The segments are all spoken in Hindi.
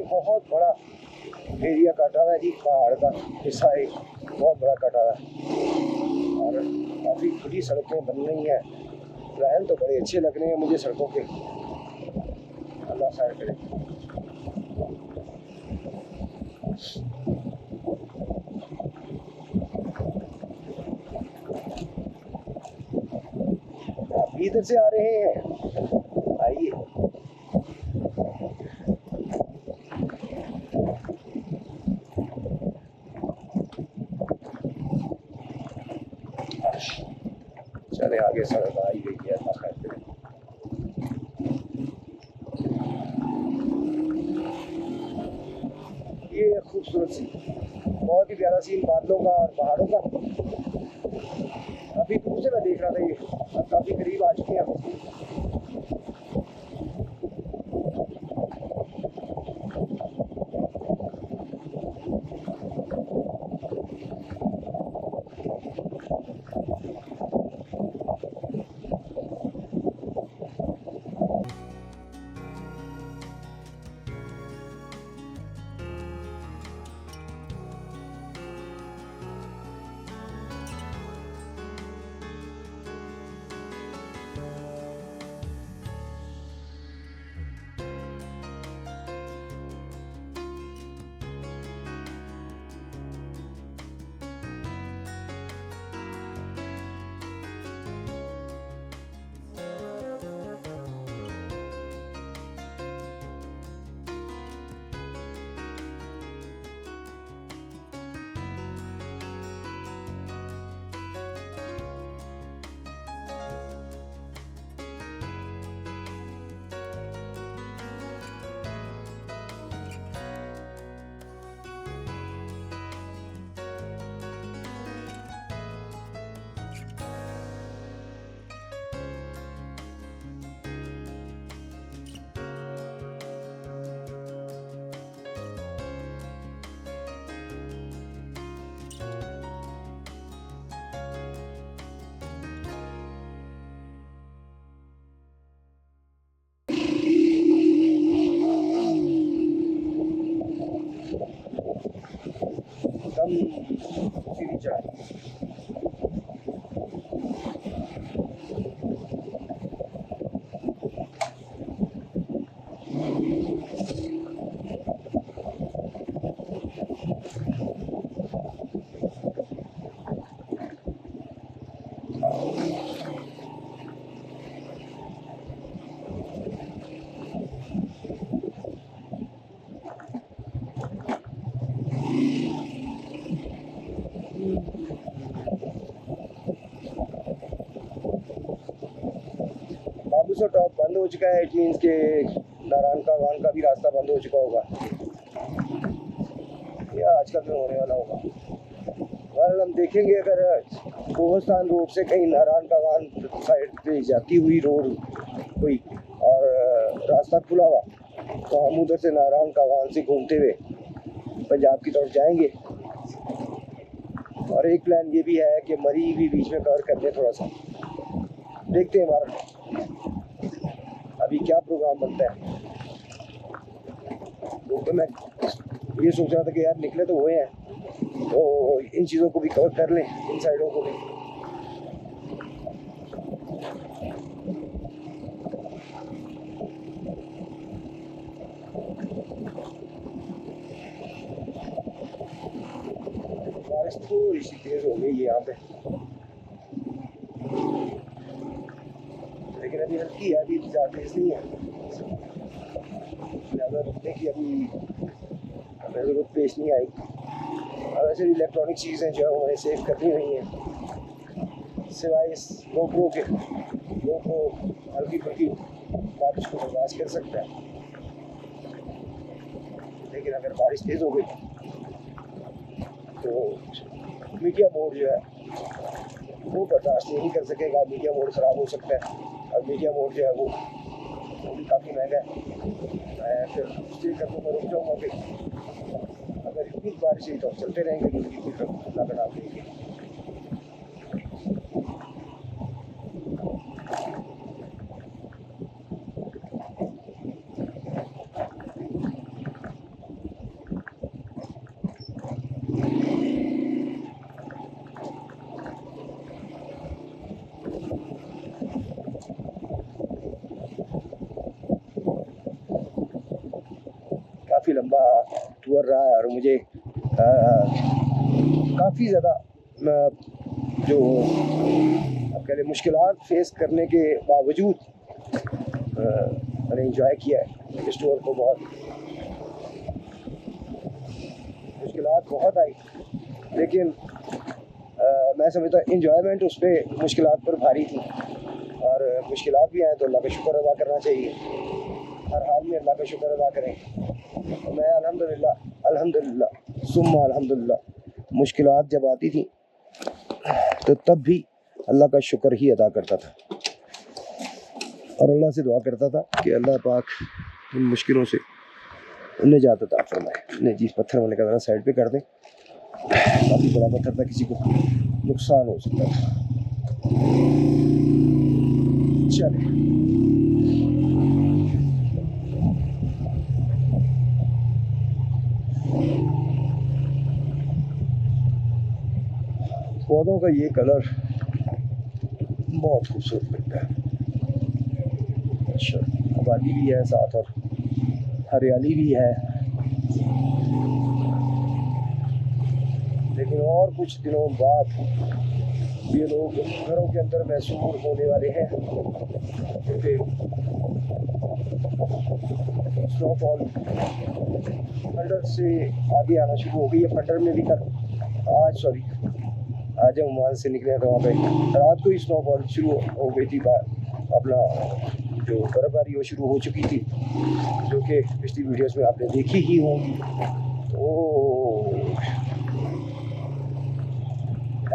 बहुत बड़ा एरिया कटा हुआ है जी, पहाड़ का हिस्सा एक बहुत बड़ा कटा हुआ है और काफ़ी खुली सड़कें बन रही हैं। प्लान तो बड़े अच्छे लग रहे हैं मुझे सड़कों के, अल्लाह खैर करे। आप इधर से आ रहे हैं, आइए। चले आगे, सड़क आ ही गई है, अल्लाह खैर करे। ये खूबसूरत सी, बहुत ही प्यारा सीन बादलों का और पहाड़ों का। अभी दूर से मैं देख रहा था, ये अब काफ़ी करीब आ चुके हैं। सीढ़ी चढ़ाई। बाबूसर टॉप बंद हो चुका है, इट मीन्स के नारायण का वान का भी रास्ता बंद हो चुका होगा या आजकल में होने वाला होगा। और हम देखेंगे अगर कोहस्तान रोड से कहीं नारायण का वान साइड पे जाती हुई रोड कोई और रास्ता खुला हुआ तो हम उधर से नारायण का वान से घूमते हुए पंजाब की तरफ जाएंगे। और एक प्लान ये भी है कि मरी भी बीच में कवर कर दें थोड़ा सा, देखते हैं हमारा अभी क्या प्रोग्राम बनता है। तो मैं ये सोच रहा था कि यार निकले तो हुए हैं तो इन चीज़ों को भी कवर कर लें, इन साइडों को भी। बारिश थोड़ी सी तेज हो गई है यहाँ पे, लेकिन अभी हल्की है, अभी ज़्यादा तेज नहीं है। ज़्यादा रुकने की अभी हमें ज़रूरत पेश नहीं आई। और वैसे इलेक्ट्रॉनिक चीज़ें जो है हमें सेव करनी नहीं है, सिवाय इस GoPro के। GoPro हल्की फुल्की बारिश को बर्दाश्त कर सकता है, लेकिन अगर बारिश तेज़ हो गई तो मीडिया मोड जो है वो बर्दाश्त नहीं कर सकेगा। मीडिया मोड ख़राब हो सकता है और मीडिया मोड जो है वो भी काफ़ी महंगा है। मैं फिर स्टे करने में रुक जाऊँगा कि अगर इतनी बारिश हुई तो चलते रहेंगे, क्योंकि फिर अल्लाह का नाम लेंगे। टूर रहा है और मुझे काफ़ी ज़्यादा जो आप कह लें मुश्किलात फेस करने के बावजूद मैंने इंजॉय किया है इस टूर को। बहुत मुश्किलात बहुत आई, लेकिन मैं समझता हूँ इंजॉयमेंट उस पर मुश्किलात पर भारी थी। और मुश्किलात भी आए तो अल्लाह का शुक्र अदा करना चाहिए, हर हाल में अल्लाह का शुक्र अदा करें। मैं अल्हम्दुलिल्लाह अल्हम्दुलिल्लाह सुम्मा अल्हम्दुलिल्लाह मुश्किलात जब आती थी तो तब भी अल्लाह का शुक्र ही अदा करता था और अल्लाह से दुआ करता था कि अल्लाह पाक इन मुश्किलों से उन्हें जाता था फरमाए। नहीं जी, पत्थर होने का ज़रा साइड पे कर दें, काफ़ी बड़ा पत्थर था, किसी को नुकसान हो सकता था। चले पौधों का ये कलर बहुत खूबसूरत लगता है। अच्छा, आबादी भी है साथ और हरियाली भी है, लेकिन और कुछ दिनों बाद ये लोग घरों के अंदर महसूस होने वाले हैं क्योंकि स्नोफॉल फंडर से आगे आना शुरू हो गई है। फंडर में भी आज हम वहाँ से निकले तो वहाँ पे रात को ही स्नोफॉल शुरू हो गई थी। अपना जो बर्फबारी वो शुरू हो चुकी थी, जो कि पिछली वीडियोस में आपने देखी ही होंगी। तो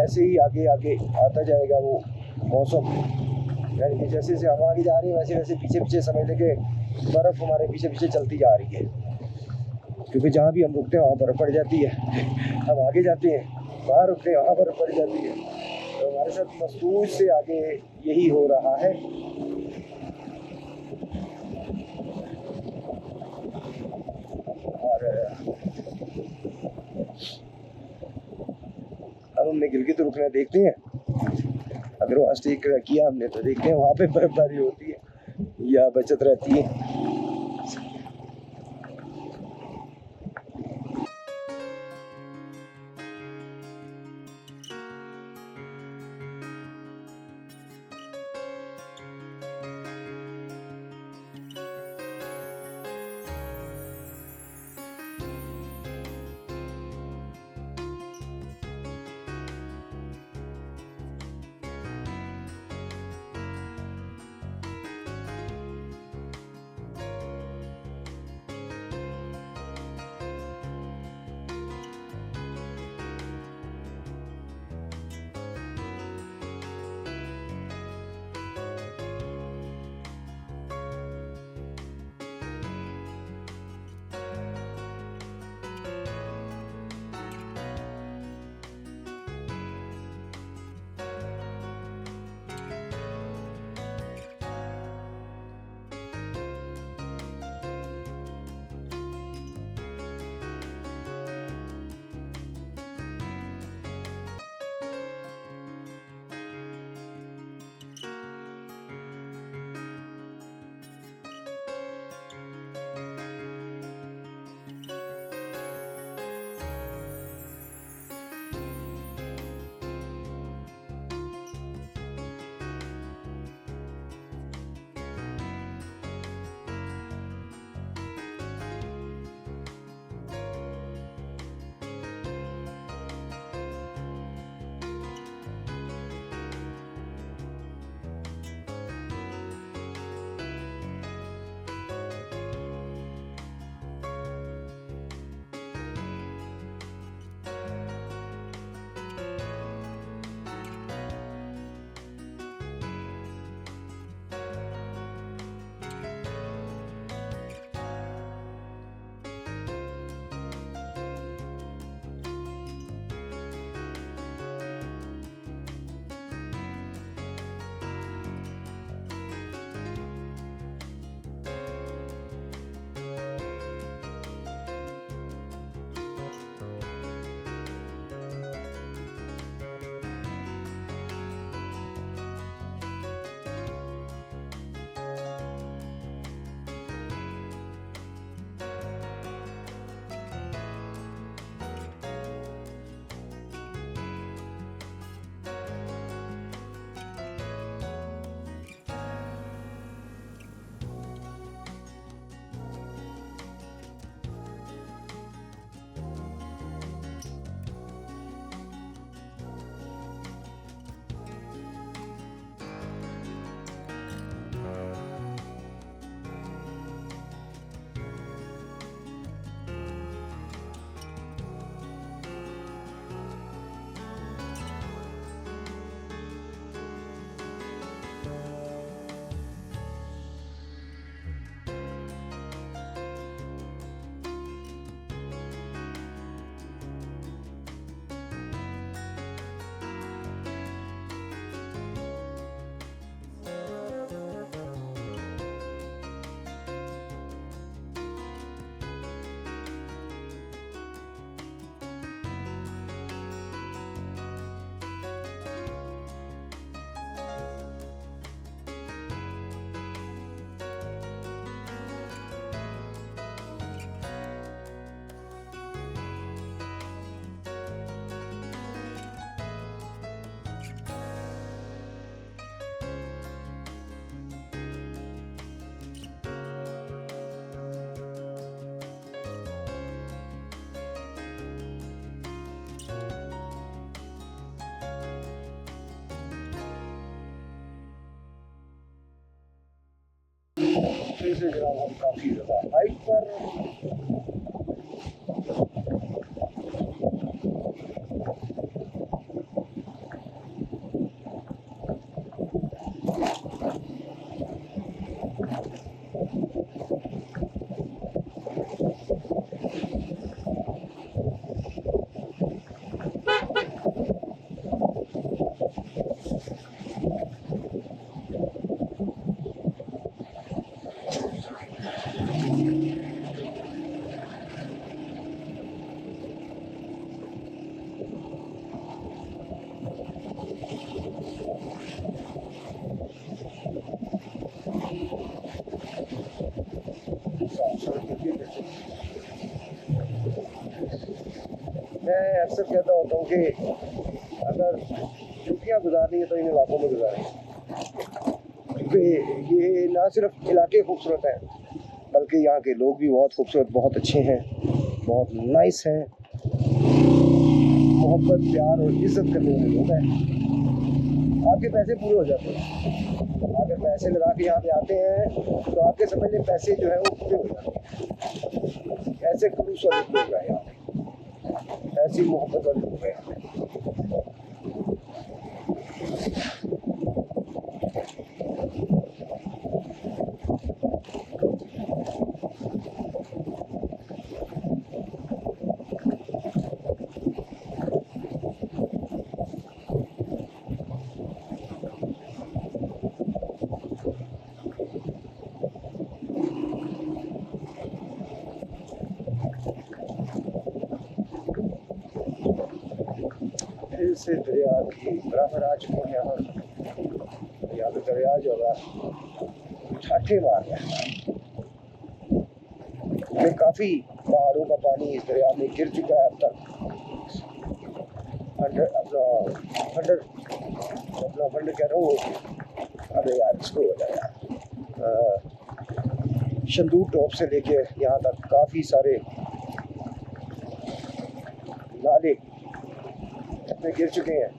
ऐसे ही आगे आगे आता जाएगा वो मौसम, यानी कि जैसे जैसे हम आगे जा रहे हैं वैसे वैसे पीछे पीछे समझ लेंगे बर्फ़ हमारे पीछे पीछे चलती जा रही है, क्योंकि जहाँ भी हम रुकते हैं वहाँ बर्फ़ पड़ जाती है। हम आगे जाते हैं, वहाँ रुकते हैं, वहाँ बर्फ़ पड़ जाती है। तो हमारे साथ मसूद से आगे यही हो रहा है। और अब हमने गिलगित रुकना देखते हैं, अगर वहाँ स्टे किया हमने तो देखते हैं वहाँ पे बर्फबारी होती है या बचत रहती है। फिर से जनाब हम काफ़ी ज़्यादा हाइट पर। मैं अक्सर कहता होता हूँ कि अगर छुट्टियाँ गुजारनी है तो इन इलाकों में गुजारें, क्योंकि ये ना सिर्फ इलाके खूबसूरत हैं बल्कि यहाँ के लोग भी बहुत खूबसूरत, बहुत अच्छे हैं, बहुत नाइस हैं, मोहब्बत प्यार और इज्जत करने वाले लोग हैं। आपके पैसे पूरे हो जाते हैं, अगर पैसे लगा के यहाँ पे आते हैं तो आपके समझ में पैसे जो है वो पूरे हो जाते हैं। ऐसे खलूस वाले लोग हैं यहाँ पे, ऐसी मोहब्बत वाले लोग हैं यहाँ पे। फिर से दरिया की बराबर आ चुके हैं यहाँ पे दरिया जो है ठाठे मार रहा है। ये काफ़ी पहाड़ों का पानी इस दरिया में गिर चुका है अब तक। फंडर कह रहा हूँ, अबे यार इसको हो जाएगा। शंदू टॉप से लेके यहाँ तक काफ़ी सारे नाले में गिर चुके हैं।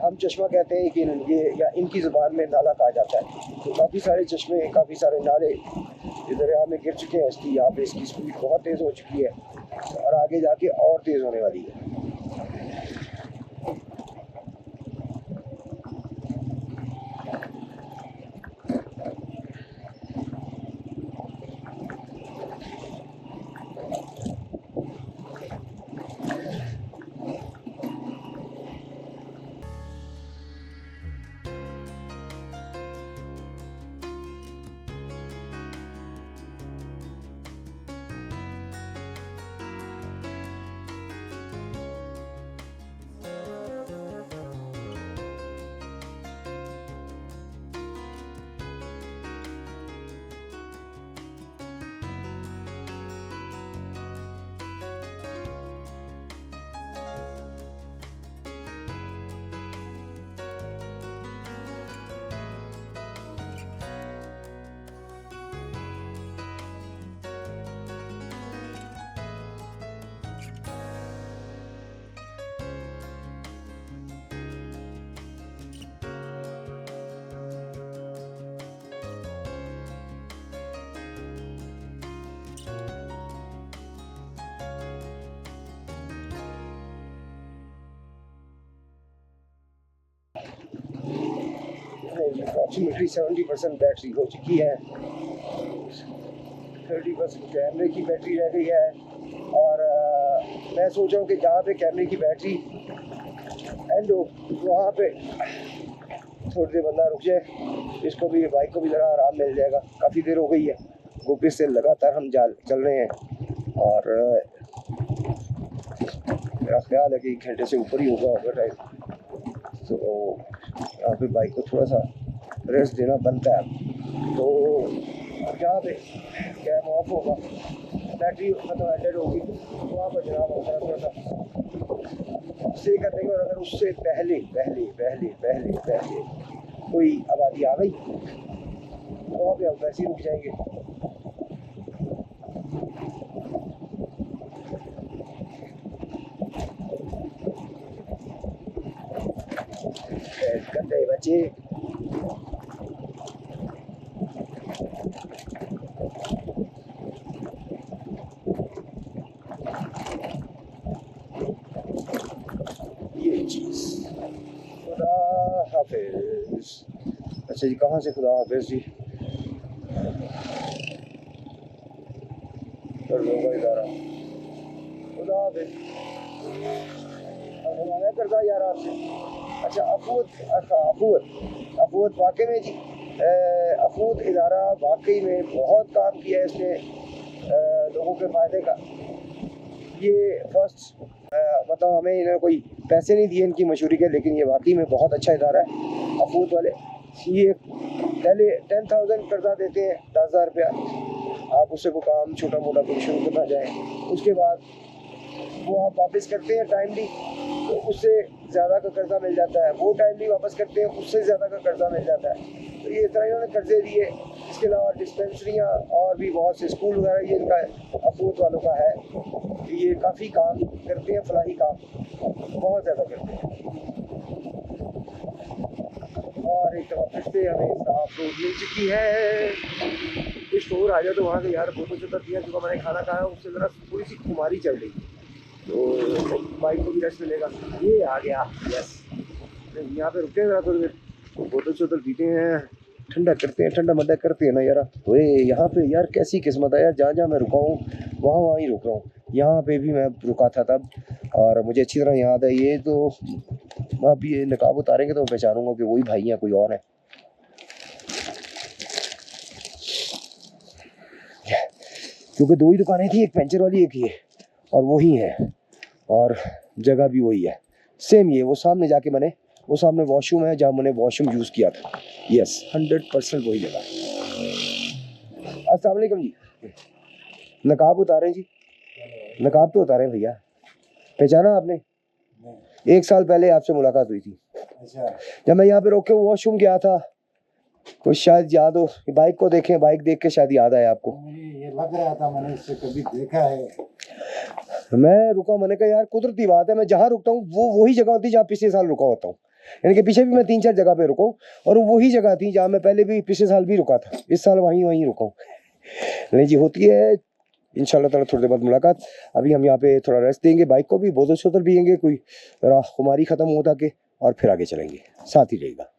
हम चश्मा कहते हैं कि ये या इनकी ज़ुबान में नाला कहा जाता है। तो काफ़ी सारे चश्मे, काफ़ी सारे नाले इस दरिया में गिर चुके हैं। इसकी यहाँ पे इसकी स्पीड बहुत तेज़ हो चुकी है और आगे जाके और तेज़ होने वाली है। अप्रॉक्सीमेटली 70% बैटरी हो चुकी है, 30% कैमरे की बैटरी रह गई है। और मैं सोच रहा हूँ कि जहाँ पे कैमरे की बैटरी एंड हो वहाँ पे थोड़ी देर बंदा रुक जाए, इसको भी, बाइक को भी ज़रा आराम मिल जाएगा। काफ़ी देर हो गई है, गोपी से लगातार हम चल रहे हैं और मेरा ख्याल है कि 1 घंटे से ऊपर ही होगा टाइम। तो यहाँ पे बाइक को थोड़ा सा रेस्ट देना बनता है। तो जहाँ पे कैम ऑफ होगा, बैटरी मतलब एडेड होगी, वहाँ पर जनाब हमारा थोड़ा सा स्टे कर देंगे। और अगर उससे पहले पहले पहले पहले पहले कोई आबादी आ गई तो वहाँ पे हम वैसे ही रुक जाएंगे। गंदे बच्चे। हाफिज। अच्छा जी, कहाँ से खुदा हाफिज जी कर दूंगा इदारा, खुदा हाफिज। अब हमारा करता यार आपसे। अच्छा अफूद वाकई में जी, अफूद इदारा वाकई में बहुत काम किया है इसने लोगों के फ़ायदे का। ये फर्स्ट मतलब हमें इन्होंने कोई पैसे नहीं दिए इनकी मशहूरी के, लेकिन ये वाकई में बहुत अच्छा इदारा है अफूद वाले। ये पहले 10,000 कर्जा देते हैं, 10,000 रुपया, आप उससे को काम छोटा मोटा कुछ शुरू करना चाहें, उसके बाद वो आप वापस करते हैं टाइमली तो उससे ज़्यादा का कर्जा मिल जाता है, वो टाइमली वापस करते हैं उससे ज़्यादा का कर्जा मिल जाता है। तो ये इस तरह इन्होंने कर्जे दिए। इसके अलावा डिस्पेंसरियाँ और भी बहुत से स्कूल वगैरह ये इनका अफूद वालों का है। ये काफ़ी काम करते हैं, फलाही काम बहुत ज़्यादा करते हैं। और एक दफ़ा फिर से हमें साफ रोड मिल चुकी है। कुछ शोर आ जाए तो वहाँ से यार बहुत ज़्यादा दिया, जो मैंने खाना खाया उससे ज़रा थोड़ी सी खुमारी चल रही, तो बाइक को भी रेस्ट मिलेगा। ये आ गया, यस। यहाँ पे रुके ज़रा थोड़ी देर, बोतल शोतल पीते हैं, ठंडा करते हैं, ठंडा मड्डा करते हैं ना यार। तो यहाँ पे यार कैसी किस्मत है यार, जहाँ जहाँ मैं रुका हूँ वहाँ ही रुक रहा हूँ। यहाँ पे भी मैं रुका था तब, और मुझे अच्छी तरह याद है। ये तो अब ये नकाब उतारेंगे तो मैं पहचानूंगा कि वही भाई हैं, कोई और है। क्योंकि दो ही दुकानें थी, एक पंचर वाली एक ये, और वही है, और जगह भी वही है सेम। ये वो सामने जाके मैंने, वो सामने वॉशरूम है जहाँ मैंने वॉशरूम यूज़ किया था। यस, 100% वही जगह। अस्सलाम वालेकुम जी, नकाब उतारें जी, नकाब तो उतारें भैया। पहचाना आपने? 1 साल पहले आपसे मुलाकात हुई थी। अच्छा। जब मैं यहाँ पे रोक के वॉशरूम गया था, कुछ शायद याद हो, बाइक को देखें, बाइक देख के शायद याद आया आपको। मुझे ये लग रहा था मैंने इससे कभी देखा है। मैं रुका, मैंने कहा यार कुदरती बात है, मैं जहाँ रुकता हूँ वो वही जगह होती है जहाँ पिछले साल रुका होता हूँ। यानी कि पीछे भी मैं 3-4 जगह पे रुका हूँ, और वही जगह थी जहाँ मैं पहले भी पिछले साल भी रुका था, इस साल वहीं रुका हूँ। नहीं जी, होती है इंशाल्लाह ताला थोड़ी देर बाद मुलाकात। अभी हम यहाँ पे थोड़ा रेस्ट देंगे, बाइक को भी बोतल शोतल पियेंगे, कोई खुमारी ख़त्म हो ताकि, और फिर आगे चलेंगे। साथ ही रहेगा।